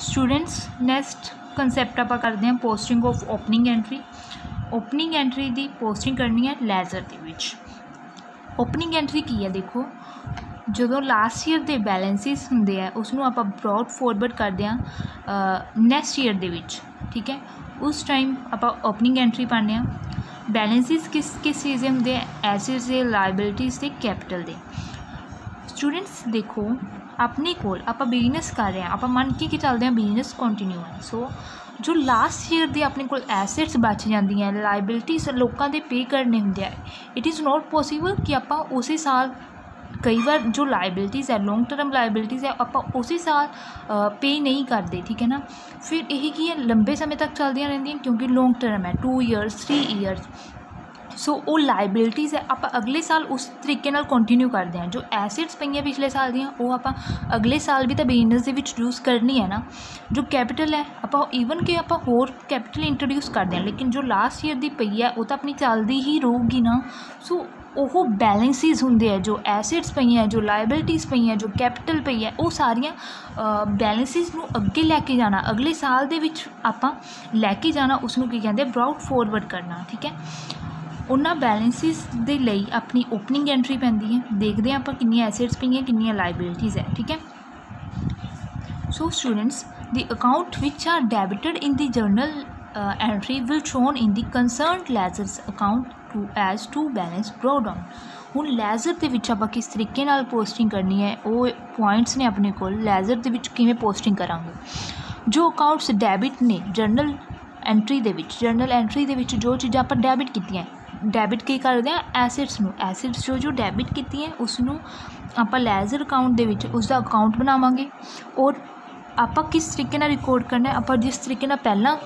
Students next concept आप करते हैं posting of opening entry. Opening entry की पोस्टिंग करनी है लैजर के। ओपनिंग एंट्री की है, देखो जो लास्ट ईयर के बैलेंसिस होंगे है उसनों आप ब्रॉड फॉरवर्ड करते हैं नैक्सट ईयर के। ठीक है, उस टाइम आप ओपनिंग एंट्री पाने बैलेंसिस किस किस चीज़ के होंगे, एसेट्स के, लाइबिलिटीज़ के, कैपिटल के। स्टूडेंट्स देखो अपने कोल आप बिजनेस कर रहे हैं, आप मन के चलते हैं बिजनेस कंटिन्यू है। सो जो लास्ट ईयर के अपने कोल एसेट्स बच जाती हैं, लाइबिलिटीज़ लोगों के पे करने होंगे, इट इज़ नॉट पॉसीबल कि आप उसी साल कई बार जो लाइबिलिटीज़ है लॉन्ग टर्म लाइबिलिटीज़ है आप उसी साल पे नहीं करते। ठीक है ना, फिर यही की है लंबे समय तक चलदियाँ रहंदियां क्योंकि लॉन्ग टर्म है 2 ईयर्स 3 ईयर्स। सो वो लाइबिलिटीज़ है आप अगले साल उस तरीके नाल कंटिन्यू करते हैं। जो एसेट्स पई पिछले साल दियाँ वो आप अगले साल भी तो बिजनेस के यूज़ करनी है ना। जो कैपिटल है आप ईवन कि आप होर कैपिटल इंट्रोड्यूस करते हैं, लेकिन जो लास्ट ईयर की पई है वो तो अपनी चलती ही रहूगी ना। सो वो बैलेंसिस होंगे है, जो एसेट्स पई हैं, जो लाइबिलिटीज़ पई हैं, जो कैपिटल पई है, वो सारिया बैलेंसिस नूं अगे लैके जाना, अगले साल दे विच आपां लैके जाना, उसनूं की कहते ब्रॉड फॉरवर्ड करना। ठीक है, उन्होंने बैलेंसिस के लिए अपनी ओपनिंग एंट्री पैंदी है। देखते हैं आप कितनी एसेट्स पई हैं, कितनी लाइबिलिटीज़ है। ठीक है, so students the account which are debited in the journal entry will shown in the concerned ledgers account to as to balance brought down. हुण लैजर दे विच आपां किस तरीके नाल पोस्टिंग करनी है, वो पॉइंट्स ने अपने कोल लैजर दे विच किवें पोस्टिंग करांगे। जो अकाउंट्स डेबिट ने जर्नल एंट्री दे विच, जर्नल एंट्री दे विच जो चीज़ां आपां डेबिट कीतियां, डेबिट की करते हैं एसेट्स नूं, एसेट्स जो डेबिट की है उसनूं आपां लैजर अकाउंट दे विच उसका अकाउंट बनावांगे। और आपां किस तरीके नाल रिकॉर्ड करना है, आपां जिस तरीके नाल पहला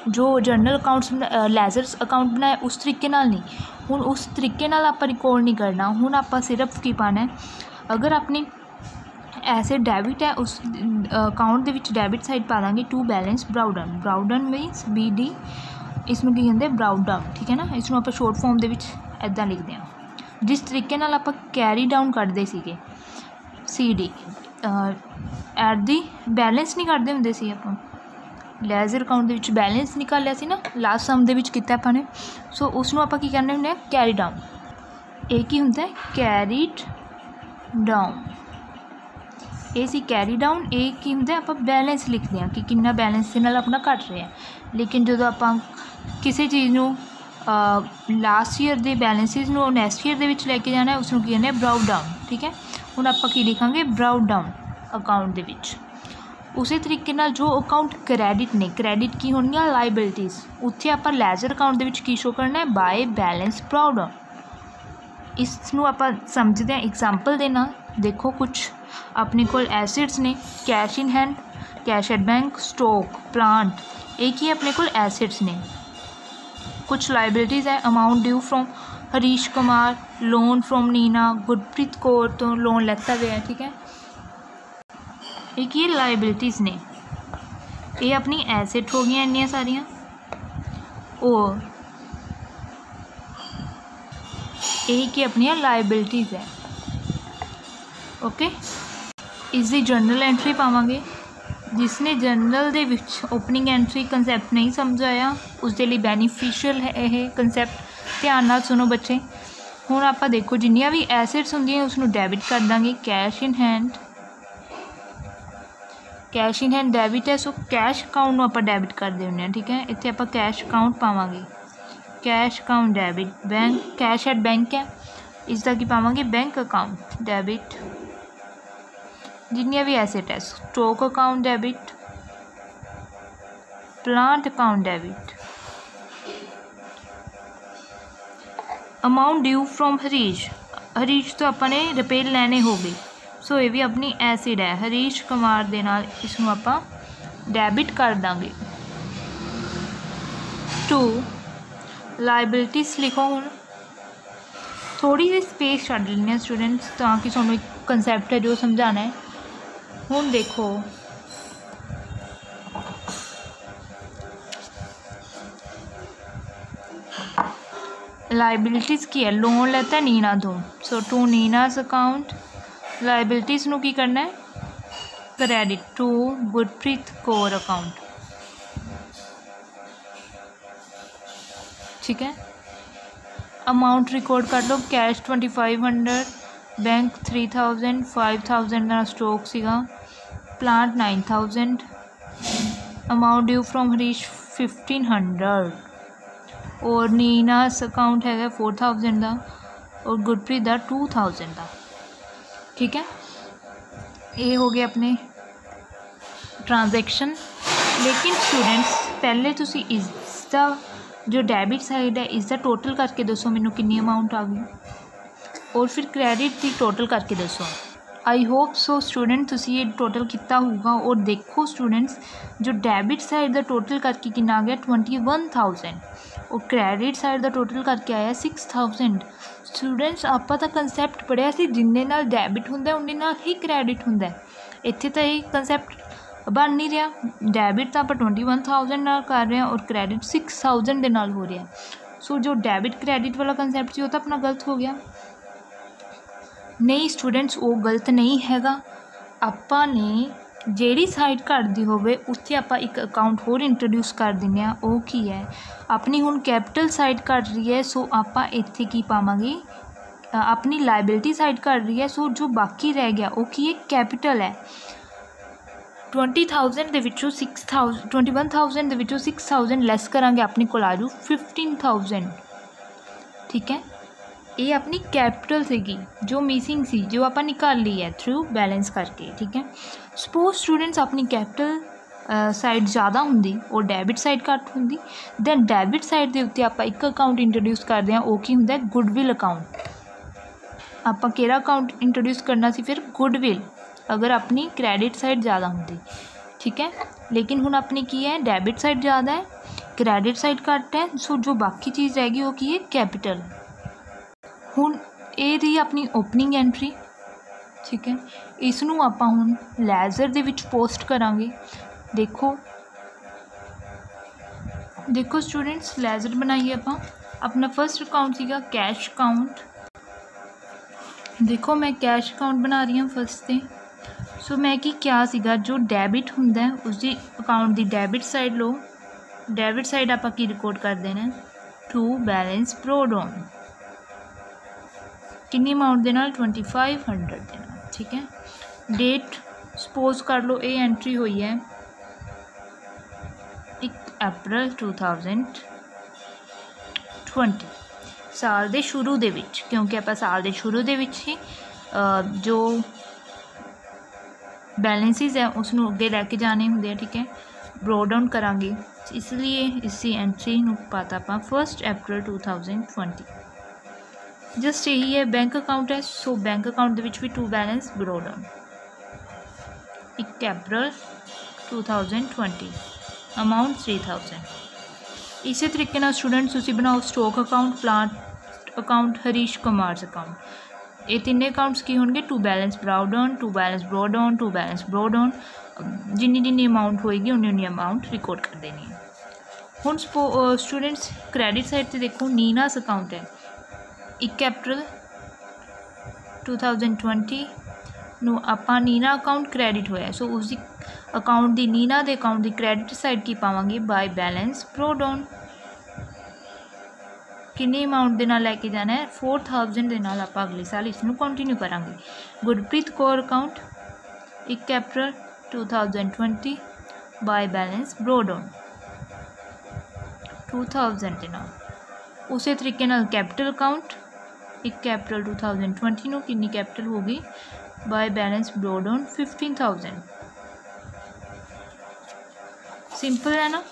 जो जर्नल अकाउंट्स लैजर्स अकाउंट बनाए उस तरीके नाल नहीं, हुण उस तरीके नाल आपां रिकॉर्ड नहीं करना। हुण आपां सिर्फ की पाना है, अगर अपनी एसेट डेबिट है उस अकाउंट दे विच डेबिट साइड पा देंगे to balance brought down. Brought down means BD, इसनूं की कहते ब्राउट डाउन। ठीक है ना, इसनूं आप शॉर्ट फॉर्म दे विच इदां लिखते हैं। जिस तरीके नाल आप कैरी डाउन करते सीगे CD एट दी बैलेंस नहीं करते होंदे सी, आप लैजर अकाउंट दे विच बैलेंस निकालिया सी ना लास्ट सम दे विच कीता आपां ने। सो उसनूं आपां की कहने हुंदे कैरी डाउन। एक ही हुंदा है कैरीड डाउन, ये सी कैरी डाउन। एक ही हुंदा आप बैलेंस लिखते हैं कि कितना बैलेंस दे नाल अपना घट रहा है। लेकिन जो आपां किसी चीज़ नूं लास्ट ईयर के बैलेंसिस नूं नैक्सट ईयर दे विच लैके जाना है उसनूं की कहने ब्रॉड डाउन। ठीक है, हुण आपां की लिखांगे ब्रॉड डाउन अकाउंट दे विच। उसी तरीके नाल जो अकाउंट क्रैडिट ने, क्रैडिट की होनी लाइबिलिटीज़, उत्थे आपां लैजर अकाउंट दे विच की शो करना है बाय बैलेंस ब्रॉड डाउन। इसनूं आपां समझदे हैं एग्जाम्पल दे नाल। देखो कुछ अपने कोल एसेट्स ने, cash in hand, cash at bank, stock, plant, एक ही अपने कोल एसेट्स ने। कुछ लाइबिलिटीज़ है, amount due from Harish Kumar, loan from Neena, Gurpreet Kaur तो लोन लेता गया है। ठीक है, एक ये लाइबिलिटीज़ ने, ये अपनी एसेट हो गई इन्नियां सारियां। और एक ही अपनी लाइबिलिटीज़ है। ओके, इसकी जर्नल एंट्री पावांगे। जिसने जर्नल दे विच ओपनिंग एंट्री कंसैप्ट नहीं समझाया उसके लिए बेनीफिशियल है यह कंसैप्ट। ध्यान नाल सुनो बच्चे। हुण आपां देखो जिन्नियां भी एसेट्स होंदियां उसनूं डेबिट कर देंगे। Cash in hand, cash in hand debit है, सो कैश अकाउंट आपां डेबिट करते हुंदे। ठीक है, इत्थे आपां कैश अकाउंट पावांगे, cash account debit. Bank, cash at bank है, इसका की पावांगे बैंक अकाउंट डेबिट। जिन्नियां भी एसेट है, stock account debit, plant account debit. Amount due from Harish, Harish तो अपने रुपए लेने हो गए, सो ये भी अपनी एसिड है। हरीश कुमार दे नाल इसनूं आपां डेबिट कर देंगे। टू लाइबिलिटीज़ लिखो। हुण थोड़ी जी स्पेस छड्ड लैंदे हैं स्टूडेंट्स ताकि तुहानूं एक कंसैप्ट है जो समझाना है। हुण देखो लाइबिलिटीज़ की है, लोन लेता है नीना तो, सो टू नीनास अकाउंट। लाइबिलिटीज़ नूं की करना है credit to Gurpreet Kaur account। ठीक है, अमाउंट रिकॉर्ड कर लो, कैश 2500, बैंक 3000, 5000 का स्टॉक सीगा, plant 9000, amount due from Harish 1500 और नीनास अकाउंट है 4000 का और गुरप्रीत का 2000 का। ठीक है, ये हो गए अपने ट्रांजैक्शन। लेकिन स्टूडेंट्स पहले तुसी इसका जो डेबिट साइड है इसका टोटल करके दसो मैनू कितनी अमाउंट आ गई, और फिर क्रेडिट की टोटल करके दसो। आई होप सो स्टूडेंट तुसी ये टोटल कितना होगा। और देखो स्टूडेंट्स जो डेबिट साइड का टोटल करके कितना आ गया 21000 और क्रेडिट साइड का टोटल करके आया 6000। स्टूडेंट्स आपां तां कंसैप्ट पढ़िया सी जिन्ने नाल डेबिट हुंदा उन्ने नाल ही क्रेडिट हुंदा। इत्थे तां ये कंसैप्ट बन नहीं रहा। डेबिट तो आप 21000 नाल कर रहे हैं और क्रेडिट 6000 के नाल हो रहा है। सो जो डेबिट क्रेडिट वाला कंसैप्ट सी वो तो अपना गलत हो गया। नहीं स्टूडेंट्स वो गलत नहीं हैगा। आपां ने ਜਿਹੜੀ ਸਾਈਡ ਘਟਦੀ ਹੋਵੇ ਉੱਥੇ ਆਪਾਂ ਇੱਕ ਅਕਾਊਂਟ ਹੋਰ ਇੰਟਰੋਡਿਊਸ ਕਰ ਦਿੰਦੇ ਹਾਂ। ਉਹ ਕੀ ਹੈ, ਆਪਣੀ ਹੁਣ ਕੈਪੀਟਲ ਸਾਈਡ ਘਟ ਰਹੀ ਹੈ, ਸੋ ਆਪਾਂ ਇੱਥੇ ਕੀ ਪਾਵਾਂਗੇ, ਆਪਣੀ ਲਾਇਬਿਲਿਟੀ ਸਾਈਡ ਘਟ ਰਹੀ ਹੈ, ਸੋ ਜੋ ਬਾਕੀ ਰਹਿ ਗਿਆ ਉਹ ਕੀ ਹੈ, ਕੈਪੀਟਲ ਹੈ। 20000 ਦੇ ਵਿੱਚੋਂ 21000 ਦੇ ਵਿੱਚੋਂ 6000 ਲੈਸ ਕਰਾਂਗੇ, ਆਪਣੇ ਕੋਲ ਆ ਜੂ 15000। ਠੀਕ ਹੈ, ये अपनी कैपिटल सीगी जो मिसिंग सी, जो आप निकाल ली है थ्रू बैलेंस करके। ठीक है, सपोज स्टूडेंट्स अपनी कैपिटल साइड ज़्यादा होंगी और डेबिट साइड घट होंगी, दैन डेबिट साइड के उत्ते आप एक अकाउंट इंट्रोड्यूस करते हैं, वो की होंदा गुडविल अकाउंट। आप केड़ा अकाउंट इंट्रोड्यूस करना सी फिर, गुडविल, अगर अपनी क्रेडिट साइड ज़्यादा होंगी। ठीक है, लेकिन हुण अपनी की है डेबिट साइड ज़्यादा है, क्रेडिट साइड घट है, सो जो बाकी चीज़ रहेगी वो की है कैपिटल। हुण ये रही अपनी ओपनिंग एंट्री। ठीक है, इसनूं आपां हुण लैजर दे विच पोस्ट करांगे। देखो देखो स्टूडेंट्स लैजर बनाइए आपां। अपना फर्स्ट अकाउंट सीगा कैश अकाउंट। देखो मैं कैश अकाउंट बना रही हूँ फर्स्ट से। सो मैं कि क्या सीगा जो डेबिट हुंदा है उसकी अकाउंट की डेबिट साइड लो, डेबिट साइड आपां की रिकॉर्ड कर देना टू बैलेंस ब्रॉड ऑन कितनी अमाउंट के नाल 2500 के नाल। ठीक है, डेट सपोज कर लो ये एंट्री हुई है 1 अप्रैल 2020 साल के शुरू दे विच, क्योंकि आप साल के शुरू दे विच ही जो बैलेंसिस है उसनों अगे लैके जाने होंगे। ठीक है, ब्रॉड डाउन करांगे, इसलिए इसी एंट्री नूं पाता आपां 1 अप्रैल 2020। जस्ट यही है, बैंक अकाउंट है, सो बैंक अकाउंट के भी to balance brought down 1 April 2020 amount 3000। इसी तरीके नाल स्टूडेंट्स तुसीं बनाओ stock account, plant account, Harish Kumar account. ये तीनों अकाउंट्स की होंगे to balance brought down, to balance brought down, to balance brought down. जिन्नी अमाउंट होएगी उन्नी अमाउंट रिकॉर्ड कर देनी है। हुण स्टूडेंट्स क्रेडिट साइड से देखो नीनास अकाउंट है 1 अप्रैल 2020 नूं आपां नीना अकाउंट क्रेडिट होया, सो उस अकाउंट की नीना के अकाउंट की क्रेडिट साइड की पावांगे बाय बैलेंस ब्रॉड डाउन। कितनी अमाउंट के नाल लैके जाना है 4000 के नाल आपां अगले साल इसनूं कंटिन्यू करांगे। Gurpreet Kaur account 1 April 2020 bye balance brought down 2000 के नाल। उसी तरीके नाल कैपिटल अकाउंट 1 अप्रैल 2020 नूं कितनी कैपिटल होगी bye balance brought down 15000। Simple है ना।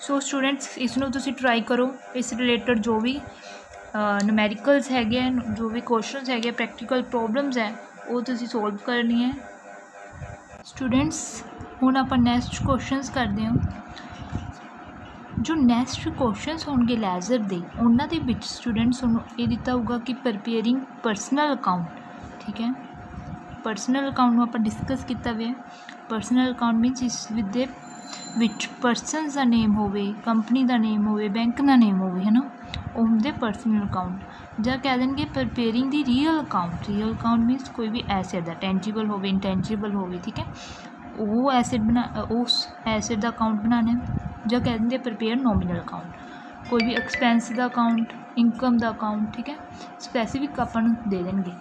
सो स्टूडेंट्स इसनूं तुसीं ट्राई करो, इस रिलेटेड जो भी न्यूमेरिकल्स हैगे, जो भी क्वेश्चंस हैगे, प्रैक्टिकल प्रॉब्लम्स है वो तुसीं सोल्व करनी है। स्टूडेंट्स हुण आपां नैक्सट क्वेश्चंस करते हैं। जो नैक्सट क्वेश्चंस होंगे लैजर दे उन्हां दे विच स्टूडेंट्स ये दिता होगा कि प्रिपेयरिंग पर्सनल अकाउंट। ठीक है, पर्सनल अकाउंट में आप डिस्कस किया हुआ है। पर्सनल अकाउंट मीनस इस दे विच परसन का नेम होवे, कंपनी का नेम होवे, बैंक का नेम होवे, है ना, ऑफ द परसनल अकाउंट ਜਾਂ कह देंगे प्रिपेयरिंग दी रियल अकाउंट मीनस कोई भी एसेट दा टेंजिबल होवे इंटेंजिबल होवे ठीक है वो एसेट बना उस एसेट का अकाउंट बनाना ਜਾਂ कह देंगे प्रिपेयर नॉमिनल अकाउंट कोई भी एक्सपेंस का अकाउंट इनकम का अकाउंट ठीक है स्पैसीफिक ਆਪਾਂ ਨੂੰ ਦੇ ਦੇਣਗੇ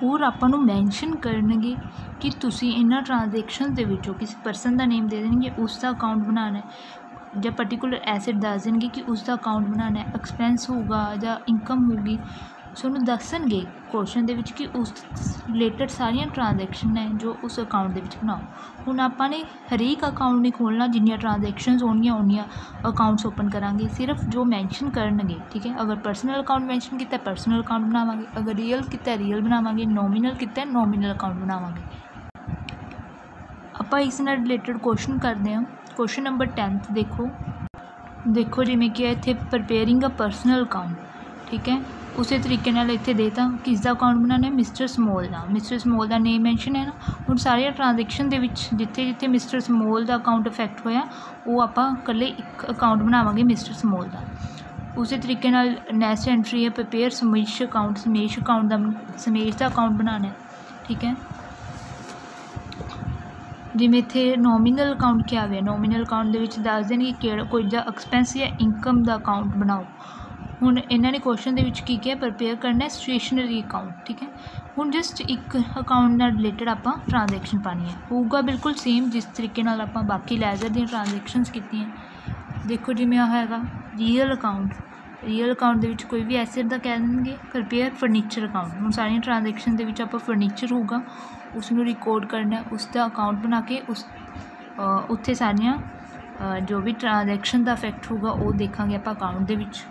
और ਆਪਾਂ ਨੂੰ ਮੈਂਸ਼ਨ ਕਰਨਗੇ कि ਤੁਸੀਂ ਇਹਨਾਂ ट्रांजैक्शन ਦੇ ਵਿੱਚੋਂ किसी परसन का नेम दे देंगे उसका अकाउंट बनाना है ਜਾਂ पर्टिकुलर एसेट दस देंगे कि उसका अकाउंट बनाना है एक्सपेंस होगा ਜਾਂ इनकम होगी ਤੁਹਾਨੂੰ ਦੱਸਣਗੇ क्वेश्चन ਦੇ ਵਿੱਚ कि उस रिलेटेड ਸਾਰੀਆਂ ट्रांजैक्शन है जो उस अकाउंट ਦੇ ਵਿੱਚ ਬਣਾਓ ਹੁਣ ਆਪਾਂ ਨੇ ਹਰੇਕ अकाउंट नहीं खोलना जिन्नियां ट्रांजैक्शनस होणगियां उन्नियां अकाउंट्स ओपन करांगे सिर्फ जो मैंशन करनगे ठीक है अगर परसनल अकाउंट मैंशन किया परसनल अकाउंट बनावांगे अगर रियल किया रियल बनावांगे नॉमिनल किया नॉमिनल अकाउंट बनावांगे आपां इस नाल रिलेटेड क्वेश्चन करते हैं क्वेश्चन नंबर 10 देखो जिवें कि इत्थे प्रिपेयरिंग अ परसनल अकाउंट ठीक है उस तरीके नाल इत्थे देता किसका अकाउंट बनाना है मिस्टर समोल का नेम मैंशन है ना हुण सारिया ट्रांजैक्शन दे विच जिथे जिथे मिस्टर समोल का अकाउंट इफेक्ट होया वो आपां कल्ले एक अकाउंट बनावांगे मिस्टर समोल का उस तरीके नाल नैक्सट एंट्री है प्रिपेयर समेश का अकाउंट बनाना है ठीक है जिवें इत्थे नॉमिनल अकाउंट क्या है नॉमिनल अकाउंट दे विच दस देणगे कि कोई जा एक्सपेंस या इनकम का अकाउंट बनाओ हुण इन्हां ने क्वेश्चन दे विच की क्या प्रिपेयर करना है स्टेशनरी अकाउंट ठीक है हुण जस्ट एक अकाउंट नाल रिलेटेड आपां ट्रांजैक्शन पानी है होगा बिल्कुल सेम जिस तरीके नाल आपां बाकी लैजर दी ट्रांजैक्शनस कीतियां देखो जिवें आ हैगा रियल अकाउंट दे विच कोई भी एसेट दा कह देंगे प्रिपेयर फर्नीचर अकाउंट हुण सारियां ट्रांजैक्शन दे विच आपां फर्नीचर होगा उसनूं रिकॉर्ड करना है उसका अकाउंट बना के उस उत्थे सारियां जो भी ट्रांजैक्शन का इफेक्ट होगा वो देखांगे आपां अकाउंट दे विच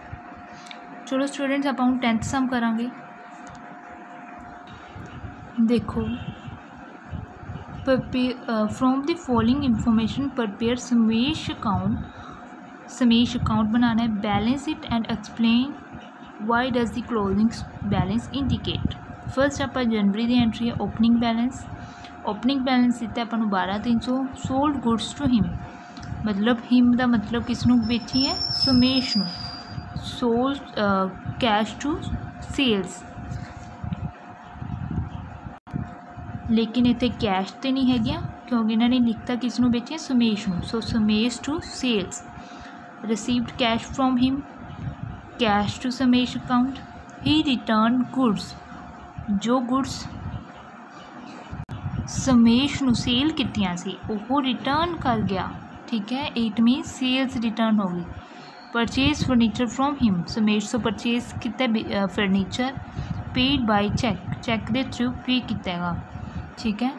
चलो स्टूडेंट्स आप 10th सम करांगे देखो from the following information prepare Samesh account बनाना है balance it and explain why does the closing balance indicate first आप जनवरी की एंट्री है ओपनिंग बैलेंस दिता अपन 12,300 सोल्ड गुड्स टू हिम मतलब हिम का मतलब किसनों बेची है समेश नूं सोल्ड कैश टू सेल्स लेकिन इतने कैश तो नहीं है क्योंकि इन्होंने लिखता किसनों बेचिया समेश नूं so Samesh to sales received cash from him cash to Samesh account he return goods जो गुड्स समेश नूं सेल कीतियां सी वो रिटर्न कर गया ठीक है इट मीन सेल्स रिटर्न हो गई purchase furniture from him Samesh तो परचेज किया फर्नीचर पेड बाय चैक के थ्रू पे किया ठीक है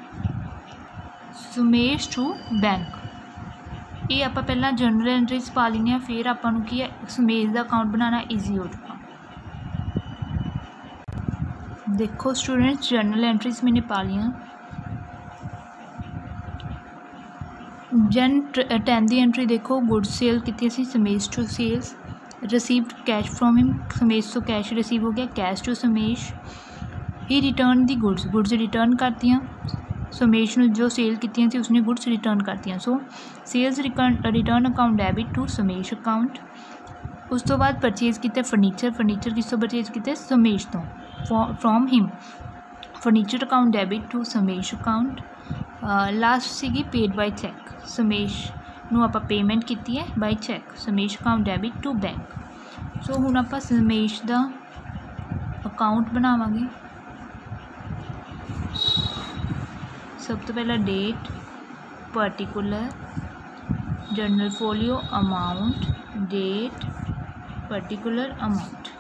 समेश टू बैंक ये आप पहला जनरल एंट्रीज पा लें फिर आपू की है समेश का अकाउंट बनाना ईजी हो चुका देखो स्टूडेंट्स जनरल एंट्रीज मैंने पा लिया जन 10 की एंट्री देखो गुड्स सेल की Samesh to sales received cash from him Samesh तो कैश रिसीव हो गया cash to Samesh he return the goods return कर दियाँ समेश ने जो सेल की उसने गुड्स रिटर्न कर दियाँ so sales return account debit to Samesh account उस तो बाद परचेज किया फर्नीचर किस तो परचेज किया समेश तो from him furniture account debit to Samesh account last सी पेड बाय चैक समेश नूं आपां पेमेंट की है by cheque Samesh account debit to bank so हुण आपां समेश का अकाउंट बनावांगे सब तो पहला date particular journal folio amount date particular amount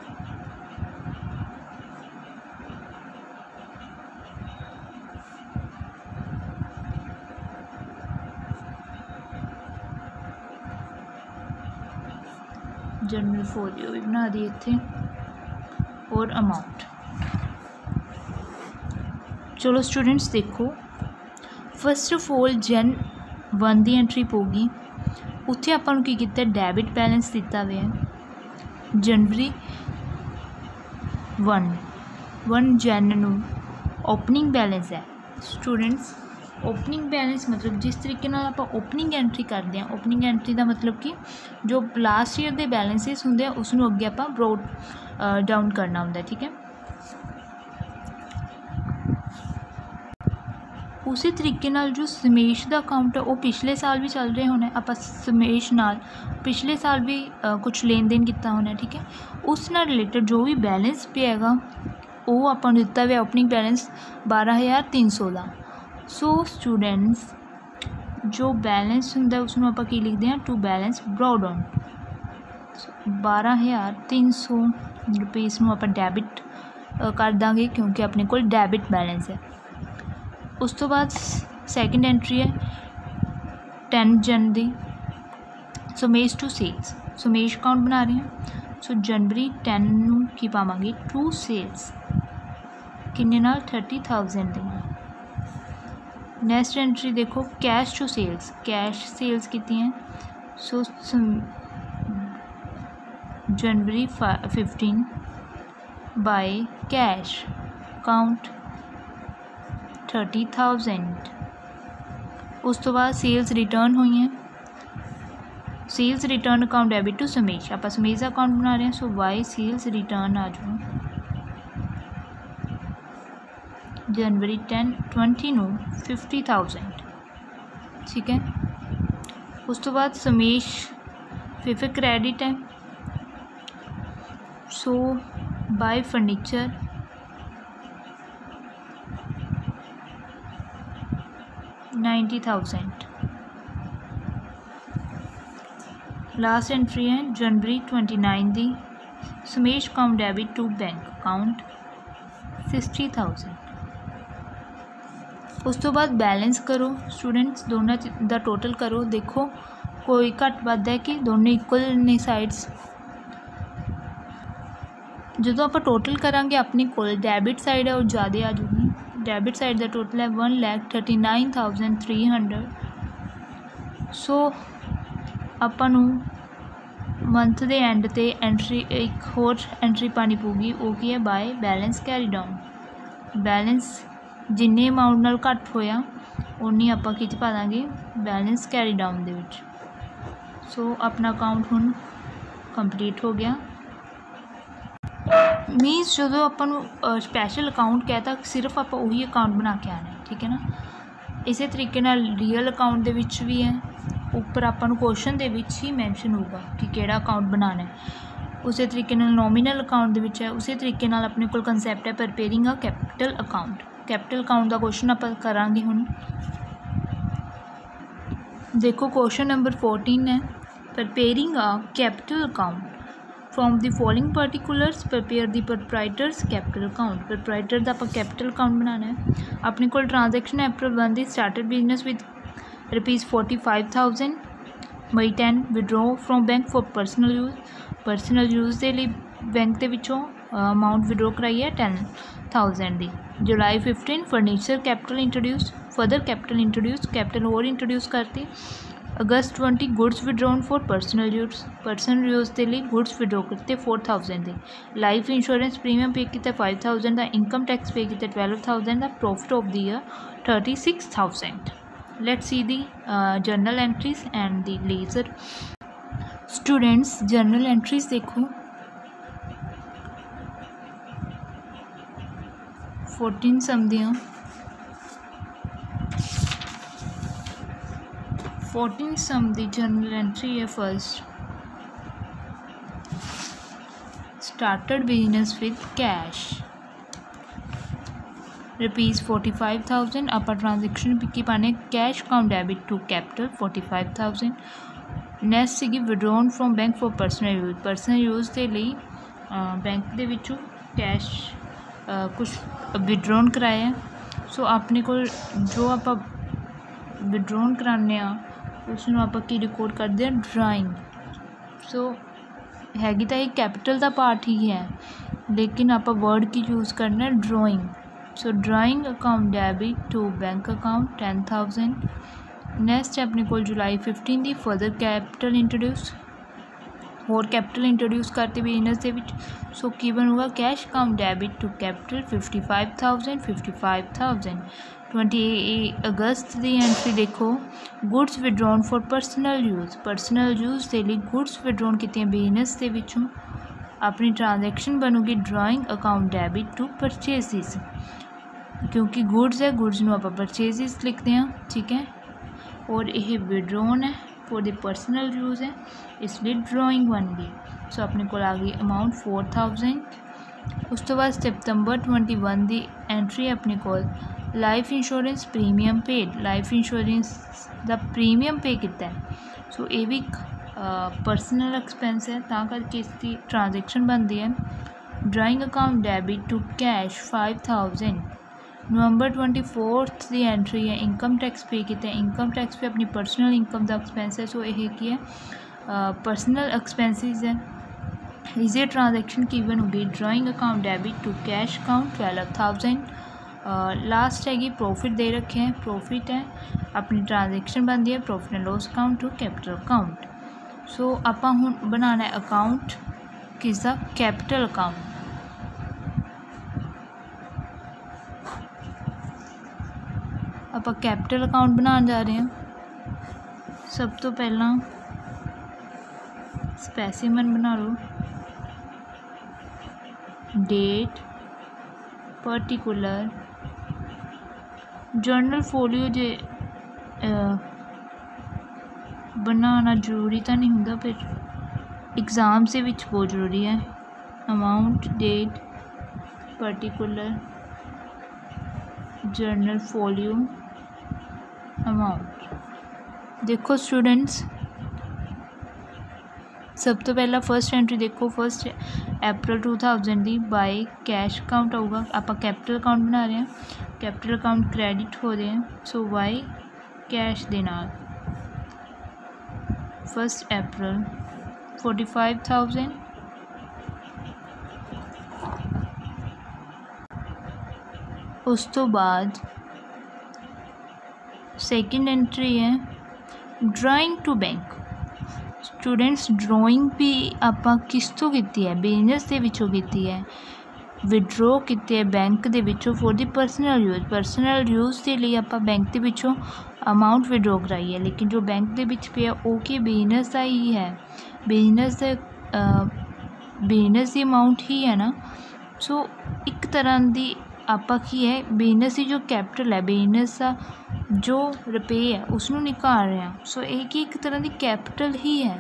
journal folio भी बना दी इत्थे और अमाउंट चलो स्टूडेंट्स देखो फस्ट ऑफ ऑल जन 1 की एंट्री पऊगी उत्थे आपां नूं की कीता डेबिट बैलेंस दिता हुआ है जनवरी 1 जन नूं ओपनिंग बैलेंस है स्टूडेंट्स ओपनिंग बैलेंस मतलब जिस तरीके नाल आपां ओपनिंग एंट्री करते हैं, ओपनिंग एंट्री का मतलब कि जो लास्ट ईयर के बैलेंसिस होंगे उसनों अगे आपां ब्रॉड डाउन करना होंगे, ठीक है। उसी तरीके नाल जो समेश का अकाउंट है वो पिछले साल भी चल रहे होने, आप समेश नाल पिछले साल भी कुछ लेन देन किया होना, ठीक है। उस नाल रिलेटेड जो भी बैलेंस पे हैगा वो आपां नूं दिता हुआ ओपनिंग बैलेंस 12,300 का। सो स्टूडेंट्स जो बैलेंस होंगे उसनों आपां की लिखते हैं to balance brought on 12,300 rupees नूं आपां डैबिट कर देंगे क्योंकि अपने कोल डैबिट बैलेंस है। उस तो बाद सैकेंड एंट्री है 10 जनवरी Sumesh to sales, Sumesh account बना रहे हैं। सो जनवरी 10 नूं की पावांगे टू सेल्स किन्ने नाल 30,000 दे नाल। नैक्सट एंट्री देखो cash to sales, cash sales की हैं। सो जनवरी 15 बाय कैश अकाउंट 30,000। उस तो बाद सेल्स रिटर्न हुई हैं, sales return account debit to Samesh, आप समेश अकाउंट बना रहे हैं। सो वाई सेल्स रिटर्न आ जाओ जनवरी 20 नू 50,000, ठीक है। उस तो बाद समेश फिर क्रेडिट है। So by furniture 90,000। Last entry है जनवरी 29 दी Samesh account debit to bank account 60,000। उस तो बाद बैलेंस करो स्टूडेंट्स, दोनों का टोटल करो, देखो कोई घट वध है कि दोनों इक्वल ने साइड्स। जो आप टोटल करांगे अपनी कोल डैबिट साइड है वो ज़्यादा आ जाएगी, डैबिट साइड का टोटल है 1,39,300। सो आपां मंथ के एंड ते एंट्री एक होर एंट्री पानी पऊगी, वो की है by balance carry down, balance जिन्ने अमाउंट नाल घट होया उन्नी आपां किच पा देंगे बैलेंस कैरी डाउन दे विच। सो अपना अकाउंट हुण कंप्लीट हो गया। मीनस जो अपन स्पैशल अकाउंट कहता सिर्फ आप उही अकाउंट बना के आना है, ठीक है ना। इस तरीके नाल रियल अकाउंट दे विच भी है, उपर अपन क्वेश्चन दे विच ही मैंशन होगा कि केड़ा अकाउंट बनाना है। उस तरीके नाल नॉमिनल अकाउंट दे विच है, उसी तरीके नाल अपने कोल कंसैप्ट है preparing a capital account. Capital account का क्वेश्चन आप करांगे हुण। देखो क्वेश्चन नंबर 14 है preparing a capital account from the following particulars prepare the proprietor's capital account. Proprietor का आप कैपिटल अकाउंट बनाना है। अपने को ट्रांजैक्शन अप्रैल 1 दी started business with ₹45,000, May 10 withdraw from bank for personal use के लिए बैंक के विचों अमाउंट विड्रॉ कराई है 10,000 दी। जुलाई 15 furniture capital introduce, further capital introduce, capital और इंट्रोड्यूस करती। अगस्त 20 goods withdrawn for personal use के लिए गुड्स विड्रॉ करते 4,000 दे। लाइफ इंश्योरेंस प्रीमियम पे किया 5,000 का, इनकम टैक्स पे किया 12,000 का, profit of the year 36,000। Let's see the journal entries and the ledger. Students journal entries देखो 14 सम दियाँ 14 सम दी जर्नल एंट्री है। First started business with cash ₹45,000, आप ट्रांजेक्शन की पाने cash account debit to capital 45,000। Next see withdrawn from bank for personal use के लिए bank के विचों कैश कुछ विड्रॉन कराया। सो अपने को जो आप विड्रॉन कराने उसनों आप की रिकॉर्ड करते हैं ड्राइंग। सो हैगी तो एक कैपिटल का पार्ट ही है लेकिन आप वर्ड की यूज़ करना है drawing. So drawing account debit to bank account 10,000। Next अपने को जुलाई 15 दी फर्दर कैपिटल इंट्रोड्यूस होर कैपिटल इंट्रोड्यूस करते बिजनेस के विच। सो की बनूगा cash account debit to capital 55,000 28 अगस्त की एंट्री देखो goods withdrawn for personal use के लिए गुड्स विड्रॉन की बिजनेस के विचों अपनी ट्रांजैक्शन बनूगी drawing account debit to purchases क्योंकि गुड्स है गुड्स नूं आपां परचेजिज लिखते हैं ठीक है और यह विड्रॉन है फॉर द पर्सनल यूज़ है इसलिए ड्राइंग बन गई। सो अपने को आ गई अमाउंट 4,000। उस तो बाद सितंबर 21 की एंट्री अपने को life insurance premium paid life insurance का प्रीमियम पे किया है। सो ये भी पर्सनल एक्सपेंस है ता करके इसकी ट्रांजैक्शन बनती है drawing account debit to cash 5,000। November 24 की एंट्री है इनकम टैक्स पे किया इनकम टैक्स पे अपनी पर्सनल इनकम का एक्सपेंस है। सो यह की है पर्सनल एक्सपेंसिस है इजी ट्रांजैक्शन की बन होगी drawing account debit to cash account 12,000। Last हैगी प्रॉफिट दे रखे हैं प्रॉफिट है अपनी ट्रांजैक्शन बनती है profit and loss account to capital account. So आपां हुण बनाना है अकाउंट किसका कैपिटल अकाउंट। आपां कैपिटल अकाउंट बनाने जा रहे हैं। सब तो पहला स्पेसिमन बना लो डेट पर्टिकुलर जर्नल फोलियो जे बनाना जरूरी तो नहीं होंगे फिर एग्ज़ाम से विच बहुत जरूरी है। Amount date particular journal folio amount. देखो स्टूडेंट्स सब तो पहला फर्स्ट एंट्री देखो 1 अप्रैल 2000 की बाय कैश अकाउंट आऊगा आप कैपिटल अकाउंट बना रहे हैं कैपिटल अकाउंट क्रेडिट हो रहे हैं। सो बाय कैश दे नाल 1 अप्रैल 45,000 उस तो बाद सेकंड एंट्री है drawing to bank. Students drawing भी आपां किस तो की है बिजनेस के विचों की है विड्रॉ की है बैंक के विचों फॉर द पर्सनल यूज़ के लिए आपां बैंक के विचों अमाउंट विड्रॉ कराई है लेकिन जो बैंक के विच पे वो की बिजनेस का ही है बिजनेस की अमाउंट ही है ना। सो एक तरह की आपां की है बिजनेस की जो कैपिटल है बिजनेस का जो रुपये है उसनों निकाल रहे हैं। सो एक तरह की कैपिटल ही है।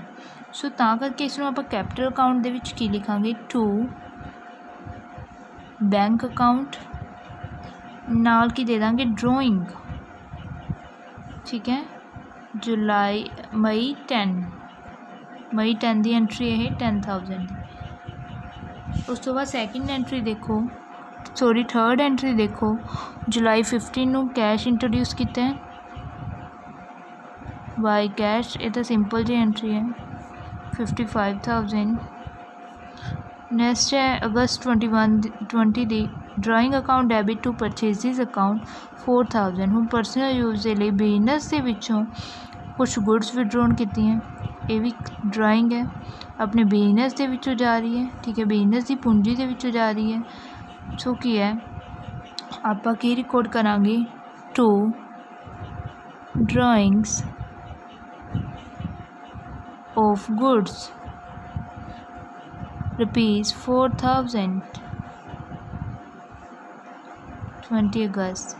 सो तां करके इसनों आपां कैपिटल अकाउंट दे विच की लिखांगे टू बैंक अकाउंट नाल की दे देंगे ड्राइंग ठीक है जुलाई मई 10 की एंट्री है 10,000। उस तो बाद सैकेंड एंट्री देखो सॉरी थर्ड एंट्री देखो जुलाई 15 को कैश इंट्रोड्यूस किया है बाय कैश ये तो सिंपल जी एंट्री है 55,000। नेक्स्ट है अगस्त 20 दी drawing account debit to purchases account 4,000। हम पर्सनल यूज़ के लिए बिजनेस के विचों कुछ गुड्स विड्रॉन की ये भी ड्राइंग है अपने बिजनेस के विचों जा रही है ठीक है बिजनेस की पूंजी के विचों जा रही है। सो की है आपां की रिकॉर्ड करांगे to drawings of goods ₹4,000 20 August.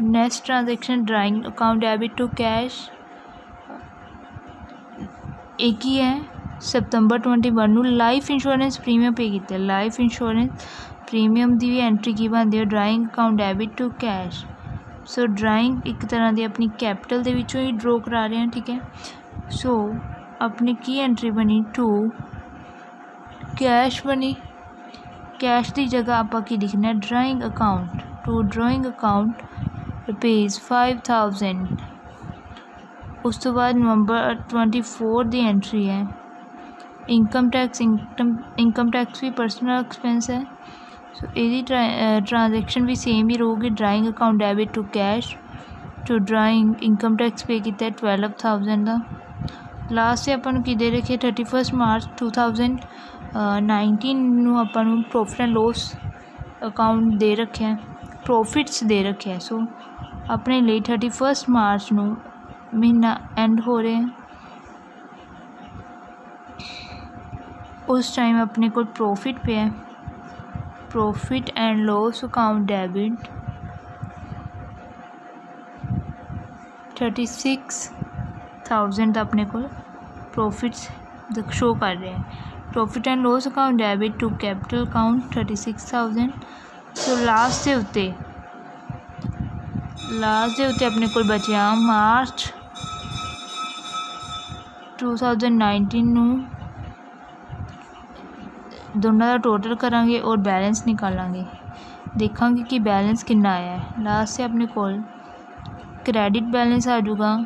Next transaction drawing account debit to cash एक ही है सितंबर 21 नूं लाइफ इंश्योरेंस प्रीमियम पे किया लाइफ इंश्योरेंस प्रीमियम की भी एंट्री की बनती है drawing account debit to cash. So drawing एक तरह की अपनी कैपिटल के विचों ही ड्रॉ करा रहे हैं ठीक है। सो अपनी की एंट्री बनी टू कैश बनी कैश की जगह आप की लिखना है drawing account to drawing account ₹5,000। उस तो बाद नवंबर 24 की एंट्री है इनकम टैक्स भी पर्सनल एक्सपेंस है। सो यदी ट्रांजैक्शन भी सेम ही रहेगी drawing account debit to cash to drawing income tax pay किया 12,000 का लास्ट से अपन की दे रखे 31 मार्च 2019 ਨੂੰ ਆਪਾਂ ਨੂੰ प्रॉफिट एंड लॉस अकाउंट दे रखे हैं, प्रॉफिट्स दे रखे हैं। सो अपने लिए 31 मार्च ਨੂੰ महीना एंड हो रहे हैं, उस टाइम अपने को प्रॉफिट पे है, profit and loss account debit 36,000 अपने को प्रॉफिट्स शो कर रहे हैं। Profit and loss account debit to capital account 36,000। So last के उत्ते अपने को बचिया मार्च 2019 ਨੂੰ दोनों का टोटल करांगे और बैलेंस निकालांगे, देखांगे कि बैलेंस कितना आया है। लास्ट से अपने को क्रेडिट बैलेंस आ जाऊगा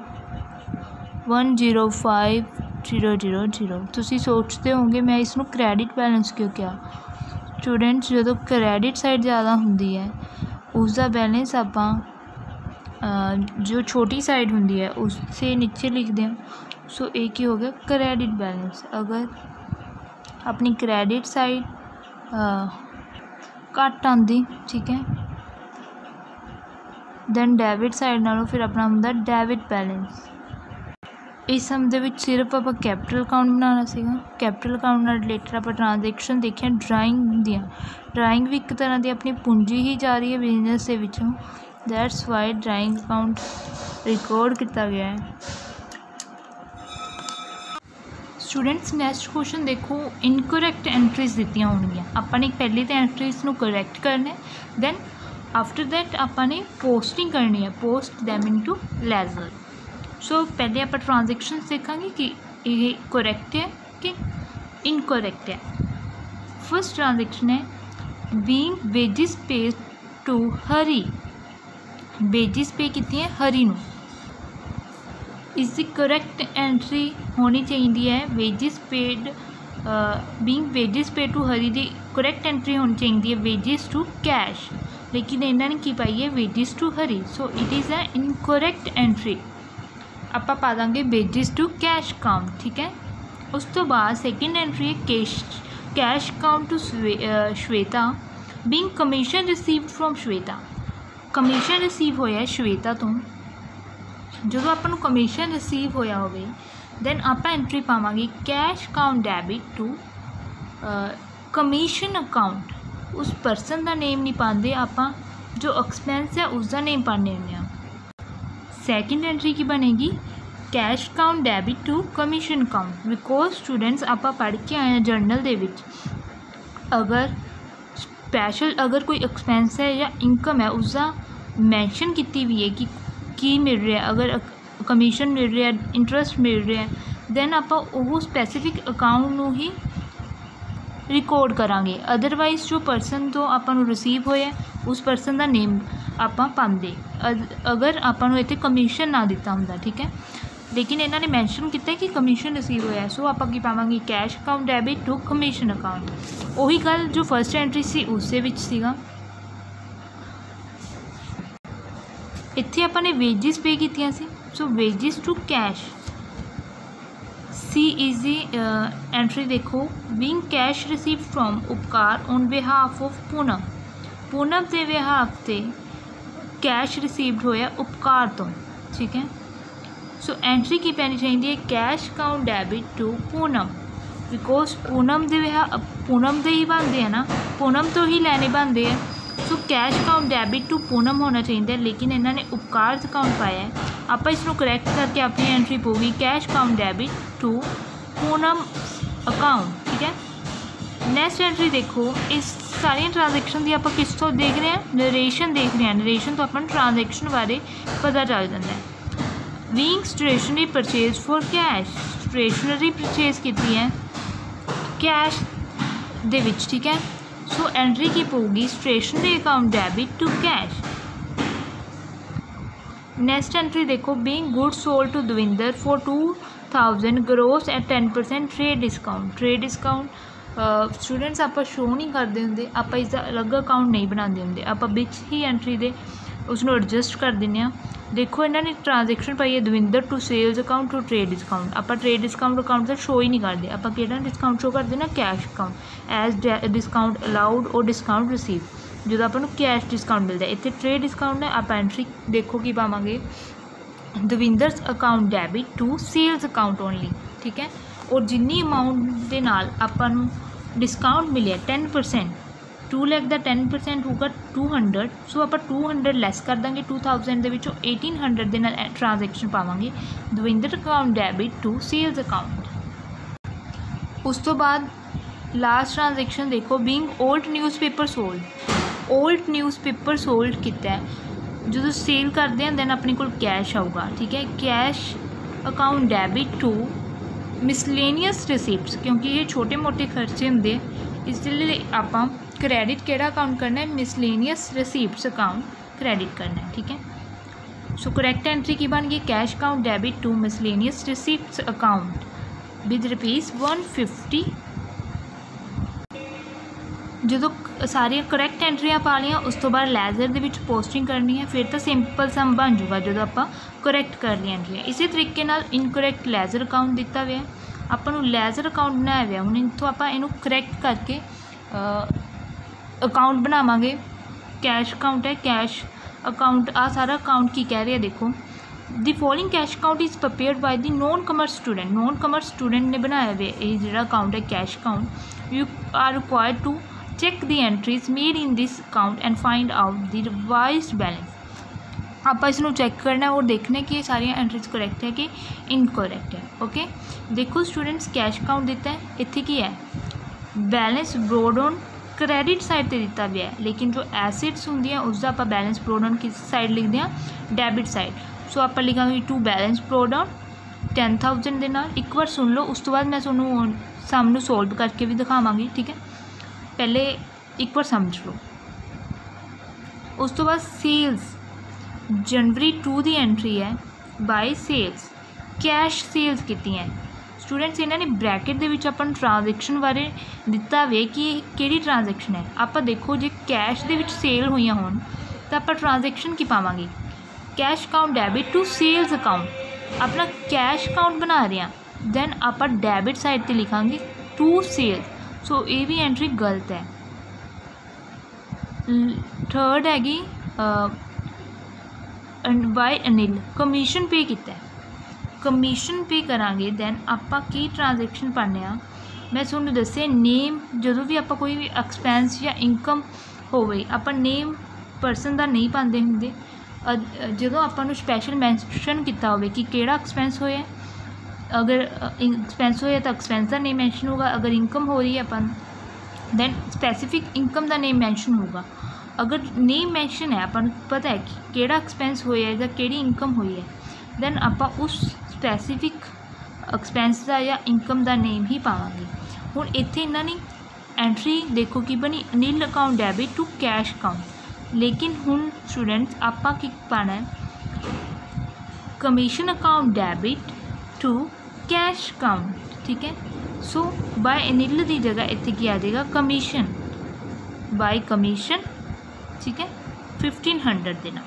105,000। तुसी सोचते होंगे मैं इसनों क्रेडिट बैलेंस क्यों किया। स्टूडेंट्स जो क्रेडिट साइड ज़्यादा होंदी है उसका बैलेंस आपां जो छोटी साइड होंदी है उससे नीचे लिखते हैं। सो एक ही हो गया क्रेडिट बैलेंस। अगर अपनी क्रेडिट साइड घट आती, ठीक है, दैन डेबिट साइड नालों फिर अपना होंदा डेबिट बैलेंस। इस सम दे विच सिर्फ आप कैपिटल अकाउंट बनाना सीगा। कैपिटल अकाउंट नाल रिलेटेड आप ट्रांजैक्शन देखिए ड्राइंग दियां। ड्राइंग भी एक तरह की अपनी पूंजी ही जा रही है बिजनेस के विचों, that's why drawing account record किया गया है। स्टूडेंट्स नेक्स्ट क्वेश्चन देखो, इनकरैक्ट एंट्रीज दित्तियां होणगियां। आपां ने पहले तो एंट्रीज नूं करैक्ट करना है, दैन आफ्टर दैट आपां ने पोस्टिंग करनी है, पोस्ट दैम इनटू लेजर। सो पहले आप ट्रांजैक्शन देखेंगे कि ये करैक्ट है कि इनकरैक्ट है। फर्स्ट ट्रांजैक्शन है बीइंग वेजिस पे टू हरी, वेजिस पे की है हरी नूं। इसकी करैक्ट एंट्री होनी चाहिए है वेजिस पेड, बीइंग वेजिस पे टू हरी की करैक्ट एंट्री होनी चाहिए है वेजिस टू कैश, लेकिन इन्होंने की पाई है wages to Hari. So it is a incorrect entry. आप पा देंगे वेजिस टू कैश अकाउंट, ठीक है। उस तो बाद सैकेंड एंट्री है cash account to Shweta, being commission received from Shweta. Commission receive होया श्वेता तो, जो अपन कमीशन रिसीव होया होवे दैन आप एंट्री पावांगे cash account debit to commission account. उस परसन का नेम नहीं पाते, आप जो एक्सपेंस है उसका नेम पाने होंगे। सैकेंड एंट्री की बनेगी cash account debit to commission account, because students आप पढ़ के आए हैं जर्नल दे विच, अगर स्पैशल अगर कोई एक्सपेंस है या इनकम है उसका मैंशन की हुई है कि मिल रहा है, अगर कमीशन मिल रहा है, इंटरस्ट मिल रहा है, दैन आप स्पैसीफिक अकाउंट नूं ही रिकॉर्ड करांगे। अदरवाइज जो परसन तो आपको रिसीव होया उस परसन का नेम आप पाते, अगर आपको इतने कमीशन ना दिता होंदा, ठीक है, लेकिन इन्होंने मैंशन किया कि कमीशन रिसीव होया। सो आप की पावांगे cash account debit to commission account. वही गल जो फर्स्ट एंट्री सी उससे विच सीगा। इत्थे आपने वेजिस पे कीतियां सी, सो वेजिस टू कैश। सी इजी एंट्री देखो, being cash receive from Upkar on behalf of Poonam, Poonam के बिहाफ से कैश रिसीव्ड होया उपकार तो, ठीक है। सो एंट्री की पैनी चाहिए है cash account debit to Poonam, because Poonam के ही बनते हैं ना, पूनम तो ही लैने बनते हैं। So cash account debit to Poonam होना चाहिए, लेकिन इन्होंने उपकार अकाउंट पाया है। आप इसको करैक्ट करके अपनी एंट्री पोगी cash account debit to Poonam account, ठीक है। नैक्सट एंट्री देखो, इस सारी ट्रांजैक्शन की आप किस तो देख रहे हैं, नरेशन देख रहे हैं। नरेशन तो अपन ट्रांजैक्शन बारे पता चल जाता है। Being stationery purchase for cash, stationery purchase की है कैश दे विच, ठीक है। सो एंट्री की पोगी stationery account debit to cash. Next entry देखो, being goods sold to Davinder for 2,000 gross at 10% trade discount. Trade discount students आप शो नहीं करते होंगे, आप इसका अलग अकाउंट नहीं बनाते होंगे, आप बिच ही एंट्री दे उसनों एडजस्ट कर दें। देखो इन्होंने ट्रांजेक्शन पाई है Davinder to sales account to trade discount. आप ट्रेड डिस्काउंट अकाउंट तो शो ही नहीं करते, आप डिस्काउंट शो करते ना cash account as discount allowed और डिस्काउंट रिसीव। जो आपको कैश डिस्काउंट मिलता है, इतने ट्रेड डिस्काउंट है। आप एंट्री देखो कि पावांगे Davinder's account debit to sales account only, ठीक है। और जिन्नी अमाउंट के नाल आपां नूं डिस्काउंट मिले 10%, 2 लाख का 10% होगा 200। सो आप 200 लैस कर देंगे 2000 के विचों 1800 के नाल ट्रांजेक्शन पावांगे Davinder account debit to sales account. उस तो बाद लास्ट ट्रांजेक्शन देखो being old newspaper sold. Old newspaper sold कितना है जो सेल करते हैं दैन अपने को कैश आऊगा, ठीक है। Cash account debit to miscellaneous receipts, क्योंकि ये छोटे मोटे खर्चे होंगे इसलिए आप क्रेडिट केड़ा अकाउंट करना है, मिसलेनियस रिसिप्ट्स अकाउंट क्रेडिट करना है, ठीक है। सो करैक्ट एंट्री की बन गई cash account debit to miscellaneous receipts account with ₹150। जो सारिया करैक्ट एंट्रियां पा लिया उस तो बाद लैजर दे विच पोस्टिंग करनी है, फिर तो सिंपल सम बन जूगा जो आप करैक्ट कर लिया एंट्रियां। इसी तरीके नाल इनकरैक्ट लैजर अकाउंट दिता हुआ है, आपको लैजर अकाउंट बनाया हुआ हूँ इतों आप इनू करैक्ट करके अकाउंट बनावांगे। कैश अकाउंट है, कैश अकाउंट आ सारा अकाउंट की कह रहे हैं देखो the following cash account is prepared by the non commerce student. Non commerce student ने बनाया हुआ ये जो अकाउंट है cash account. You are required to check the entries made in this account and find out the revised balance। आप इसनों check करना है और देखना है कि ये सारी एंट्रीज करेक्ट है कि इनकरेक्ट है। ओके देखो स्टूडेंट्स कैश अकाउंट दिता है, इत्थे की है balance brought on credit side पर दिता गया है, लेकिन जो एसिड्स होंगी हैं उसका आप बैलेंस ब्रॉड ऑन किस साइड लिखते हैं, डेबिट साइड। सो आप लिखांगे टू बैलेंस ब्रॉड ऑन 10,000 के नाल। एक बार सुन लो उस तो बाद मैं तुहानूं सामने सॉल्व करके भी दिखावांगी, ठीक है। पहले एक बार समझ लो। उस तो बाद सेल्स जनवरी 2 की एंट्री है बाय सेल्स कैश सेल्स की हैं। स्टूडेंट्स इन्होंने ब्रैकेट के विच अपन ट्रांजेक्शन बारे दिता वे कि किहड़ी ट्रांजेक्शन है। आप देखो जो कैश के विच सेल हुई होन तो आप ट्रांजेक्शन की पावांगे cash account debit to sales account. अपना कैश अकाउंट बना रहे हैं दैन आप डेबिट साइड पर लिखांगे टू सेल्स। सो ये भी एंट्री गलत है। थर्ड हैगी बाय अनिल कमीशन पे किया है, कमीशन पे करांगे दैन आप की ट्रांजेक्शन पाने आ। मैं तुहानूं दस्सिया नेम जो भी आप कोई भी एक्सपेंस या इनकम होवे आप नेम परसन का नहीं पाते होंगे। जो आपको स्पैशल मैंशन किया होवे कि केड़ा एक्सपेंस होया, अगर एक्सपेंस होया तो एक्सपेंस का नेम मैंशन होगा, अगर इनकम हो रही है अपन दैन स्पैसीफिक इनकम का नेम मैंशन होगा। अगर नेम मैंशन है अपन पता है कि केड़ा एक्सपेंस होया है या केड़ी इनकम हुई है दैन आप उस स्पैसीफिक एक्सपेंस का या इनकम का नेम ही पावांगे। हुण इत्थे इन्होंने एंट्री देखो कि बनी Anil account debit to cash account, लेकिन हुण स्टूडेंट्स आप की पाना है commission account debit to cash account, ठीक है। सो बाय अनिल की जगह इत्थे की आ जाएगा कमीशन बाय कमीशन, ठीक है 1500 देना।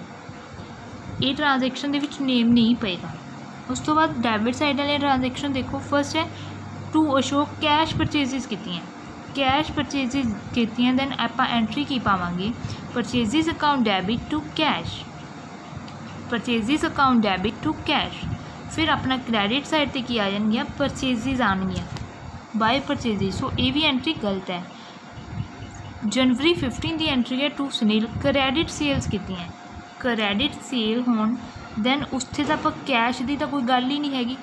ये ट्रांजेक्शन दे विच नेम नहीं पेगा। उस तो बाद डेबिट साइड वाले ट्रांजेक्शन देखो फर्स्ट है टू अशो कैश परचेजिज की हैं, कैश परचेजिज की दैन आप एंट्री की पावांगे purchases account debit to cash, purchases account debit to cash. फिर अपना क्रेडिट साइड पर की आ जाएगी परचेजिज आनिया बाय परचेजिज। सो ये भी एंट्री गलत है। जनवरी 15 की एंट्री है टू सुनील क्रेडिट सेल्स की हैं, क्रेडिट सेल होन दैन उत्थे तो आप कैश की तो कोई गल ही नहीं हैगी।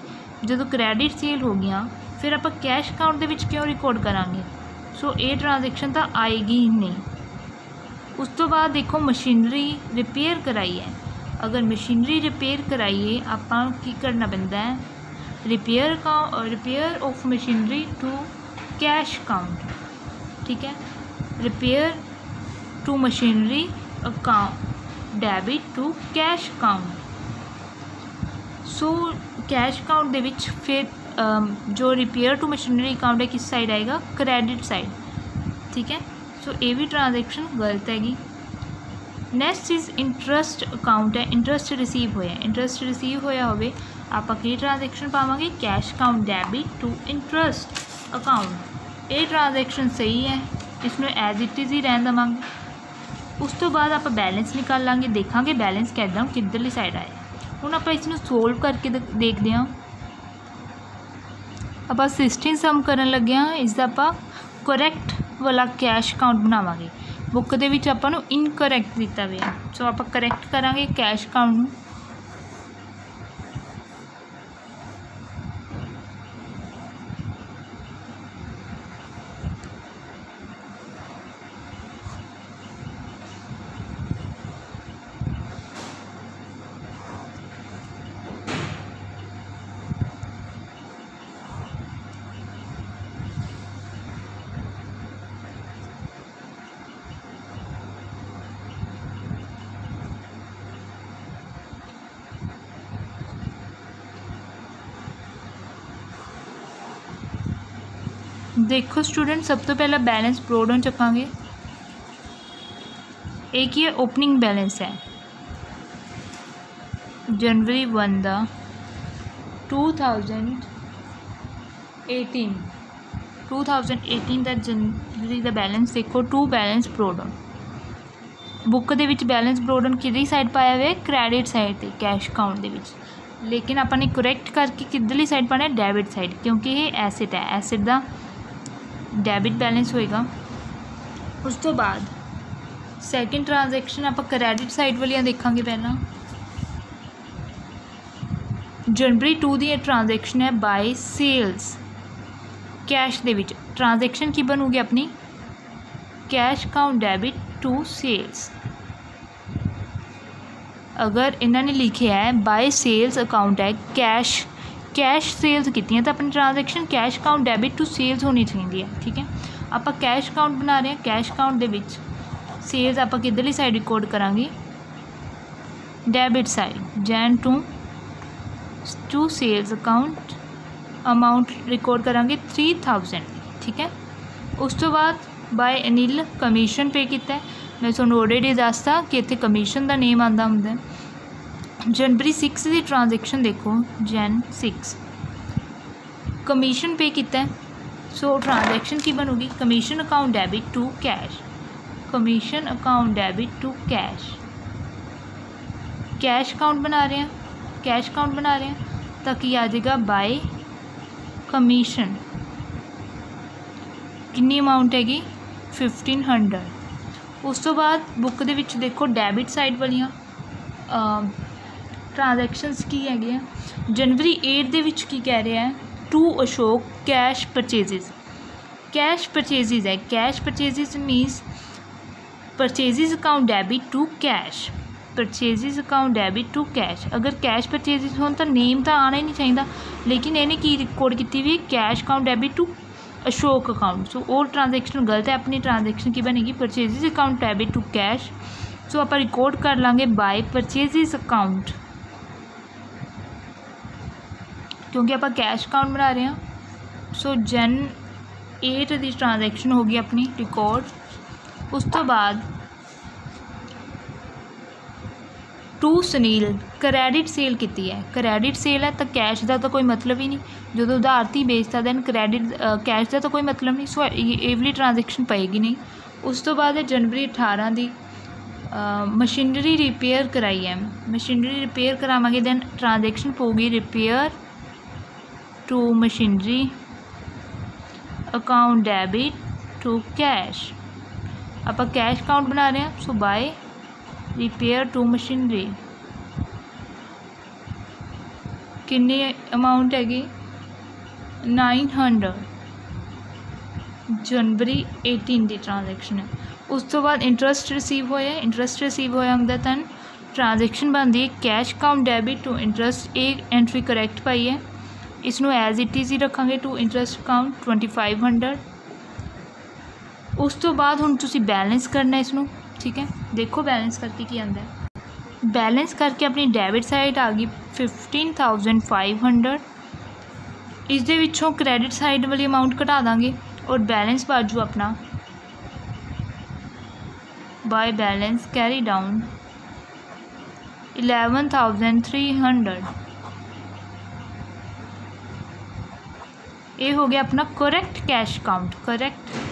जो क्रेडिट सेल हो गया फिर आप कैश अकाउंट के विच क्यों रिकॉर्ड करांगे। सो ये ट्रांजेक्शन तो आएगी ही नहीं। उस तो बाद देखो मशीनरी रिपेयर कराई है, अगर मशीनरी रिपेयर कराइए आप की करना पैंदा है repair of machinery to cash account, ठीक है। Repair to machinery account debit to cash account. So cash account दे विच फिर जो रिपेयर टू मशीनरी अकाउंट है किस साइड आएगा, क्रेडिट साइड, ठीक है। सो ये भी ट्रांजेक्शन गलत हैगी। नैक्सट इज़ इंटरस्ट अकाउंट है, इंटरस्ट रिसीव होया, इंटरस्ट रिसीव होया होवे आपां की ट्रांजैक्शन पावांगे cash account debit to interest account. ये ट्रांजैक्शन सही है, इसमें एज इट इज़ ही रहन देवांगे। उस तो बाद आप बैलेंस निकाल लांगे, देखा बैलेंस किदां किधरली साइड आया। हुण आप इसनूं सोल्व करके देखते हैं। आप 16 सम करन लगे हाँ, इसका आप करैक्ट वाला कैश अकाउंट बनावांगे। बुक दे विच आपां नूं इनकरैक्ट दिता हुआ, सो आप करैक्ट करांगे कैश अकाउंट नूं। देखो स्टूडेंट, सब तो पहला बैलेंस प्रोडन चकांगे। एक ही ओपनिंग बैलेंस है जनवरी 1 का 2018 का जनवरी का बैलेंस देखो टू बैलेंस प्रोडन। बुक दे विच बैलेंस प्रोडन किहड़ी साइड पाया हुआ है, क्रैडिट साइड ते कैश अकाउंट दे विच। लेकिन आपने करैक्ट करके किधरली साइड पाना है, डेबिट साइड, क्योंकि ये एसेट है, एसेट का डेबिट बैलेंस होएगा। उस तो बाद सैकेंड ट्रांजैक्शन आप क्रैडिट साइड वालियां देखांगे। पहला जनवरी 2 की ट्रांजैक्शन है बाय सेल्स कैश दे विच। ट्रांजैक्शन की बनूगी अपनी cash account debit to sales. अगर इन्होंने लिखे है बाय सेल्स अकाउंट है कैश सेल्स की तो अपनी transaction cash account debit to sales होनी चाहिए है। ठीक है, आप कैश अकाउंट बना रहे हैं, कैश अकाउंट दे विच सेल्स आप किधरली साइड रिकॉर्ड करांगे, debit side. Jan to sales account amount record करांगे 3000। ठीक है, उस तो बाद बाय अनिल कमीशन पे किया है। मैं तुहानूं ऑलरेडी दसता कि इत्थे कमीशन का नेम आंदा हुंदा है। जनवरी 6 की ट्रांजैक्शन देखो, जैन 6 कमीशन पे किया है। सो ट्रांजैक्शन की बनूगी commission account debit to cash, commission account debit to cash. Cash account बना रहे हैं, कैश अकाउंट बना रहे हैं ताकि आ जाएगा बाय कमीशन। कितनी अमाउंट हैगी 1500। उस तो बाद बुक दे विच देखो डेबिट साइड वालियां ट्रांजैक्शनस की है। जनवरी 8 दे विच की कह रहा है, to Ashok cash purchases. Cash purchases है, cash purchases means purchases account debit to cash, purchases account debit to cash. अगर कैश परचेजिज हो तो नेम तो आना ही नहीं चाहिए, लेकिन इन्हें की रिकॉर्ड की हुई cash account debit to Ashok account. So वो ट्रांजैक्शन गलत है, अपनी ट्रांजैक्शन की बनेगी purchases account debit to cash. So आप रिकॉर्ड कर लाँगे बाय परचेजिज अकाउंट, क्योंकि आप कैश अकाउंट बना रहे हैं। सो जन 8 की ट्रांजैक्शन होगी अपनी रिकॉर्ड। उस तो बाद टू सुनील क्रैडिट सेल की है, क्रैडिट सेल है तो कैश का तो कोई मतलब ही नहीं, जो उधारती बेचता दैन क्रैडिट कैश का तो कोई मतलब नहीं। सो ये वाली ट्रांजैक्शन पेगी नहीं। उस तो बाद जनवरी 18 की मशीनरी रिपेयर कराई है, मशीनरी रिपेयर करावांगे दैन ट्रांजैक्शन पोगी repair to machinery account debit to cash. आप कैश अकाउंट बना रहे हैं, so by repair to machinery. कितनी अमाउंट हैगी 900। जनवरी 18 की ट्रांजैक्शन है। उस तो बाद इंटरस्ट रिसीव होया, इंटरस्ट रिसीव होया होंगे दैन ट्रांजैक्शन बनती है cash account debit to interest. एक एंट्री करैक्ट पाई है, इसनों एज इट इज़ ही रखांगे टू इंटरस्ट अकाउंट 2500। उस तो बाद हुण तुसीं बैलेंस करना इसनों। ठीक है, देखो बैलेंस करके की आंदा है। बैलेंस करके अपनी डेबिट साइड आ गई 15,500। इस दे विचों क्रैडिट साइड वाली अमाउंट घटा देंगे और बैलेंस बाजू अपना बाय बैलेंस कैरी डाउन 11,300। ये हो गया अपना करेक्ट कैश काउंट। करेक्ट